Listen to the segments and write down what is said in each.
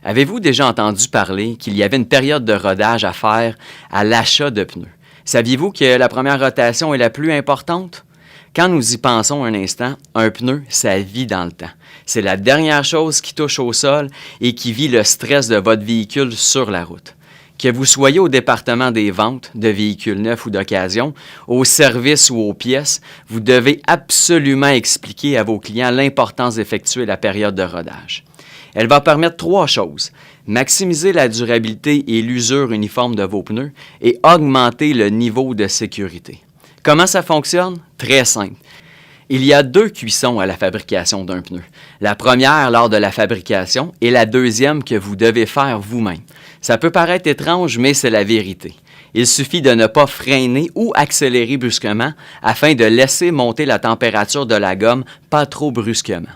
Avez-vous déjà entendu parler qu'il y avait une période de rodage à faire à l'achat de pneus? Saviez-vous que la première rotation est la plus importante? Quand nous y pensons un instant, un pneu, ça vit dans le temps. C'est la dernière chose qui touche au sol et qui vit le stress de votre véhicule sur la route. Que vous soyez au département des ventes de véhicules neufs ou d'occasion, au service ou aux pièces, vous devez absolument expliquer à vos clients l'importance d'effectuer la période de rodage. Elle va permettre trois choses: maximiser la durabilité et l'usure uniforme de vos pneus et augmenter le niveau de sécurité. Comment ça fonctionne? Très simple. Il y a deux cuissons à la fabrication d'un pneu. La première lors de la fabrication et la deuxième que vous devez faire vous-même. Ça peut paraître étrange, mais c'est la vérité. Il suffit de ne pas freiner ou accélérer brusquement afin de laisser monter la température de la gomme pas trop brusquement.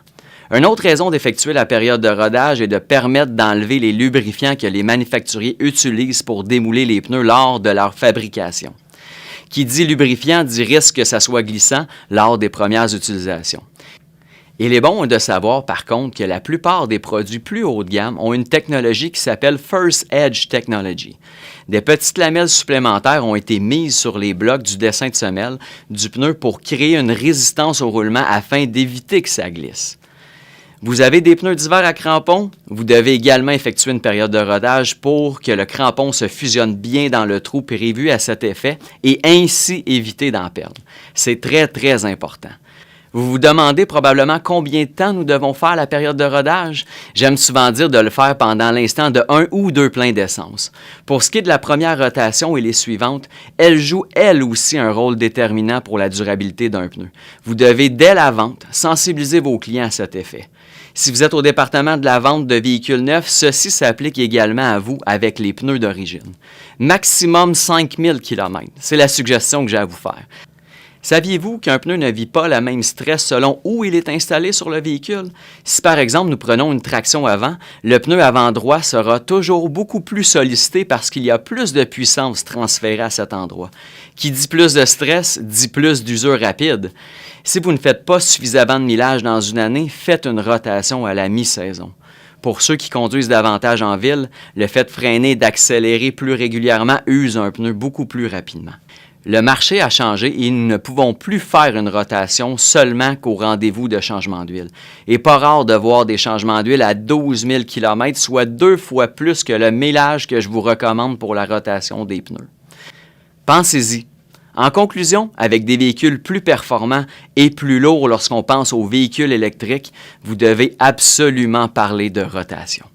Une autre raison d'effectuer la période de rodage est de permettre d'enlever les lubrifiants que les manufacturiers utilisent pour démouler les pneus lors de leur fabrication. Qui dit lubrifiant dit risque que ça soit glissant lors des premières utilisations. Il est bon de savoir par contre que la plupart des produits plus haut de gamme ont une technologie qui s'appelle First Edge Technology. Des petites lamelles supplémentaires ont été mises sur les blocs du dessin de semelle du pneu pour créer une résistance au roulement afin d'éviter que ça glisse. Vous avez des pneus d'hiver à crampons? Vous devez également effectuer une période de rodage pour que le crampon se fusionne bien dans le trou prévu à cet effet et ainsi éviter d'en perdre. C'est très, très important. Vous vous demandez probablement combien de temps nous devons faire la période de rodage? J'aime souvent dire de le faire pendant l'instant de 1 ou 2 pleins d'essence. Pour ce qui est de la première rotation et les suivantes, elles jouent elles aussi un rôle déterminant pour la durabilité d'un pneu. Vous devez dès la vente sensibiliser vos clients à cet effet. Si vous êtes au département de la vente de véhicules neufs, ceci s'applique également à vous avec les pneus d'origine. Maximum 5000 km, c'est la suggestion que j'ai à vous faire. Saviez-vous qu'un pneu ne vit pas le même stress selon où il est installé sur le véhicule? Si par exemple nous prenons une traction avant, le pneu avant droit sera toujours beaucoup plus sollicité parce qu'il y a plus de puissance transférée à cet endroit. Qui dit plus de stress, dit plus d'usure rapide. Si vous ne faites pas suffisamment de millage dans une année, faites une rotation à la mi-saison. Pour ceux qui conduisent davantage en ville, le fait de freiner et d'accélérer plus régulièrement use un pneu beaucoup plus rapidement. Le marché a changé et nous ne pouvons plus faire une rotation seulement qu'au rendez-vous de changement d'huile. Et pas rare de voir des changements d'huile à 12 000 km, soit 2 fois plus que le millage que je vous recommande pour la rotation des pneus. Pensez-y. En conclusion, avec des véhicules plus performants et plus lourds lorsqu'on pense aux véhicules électriques, vous devez absolument parler de rotation.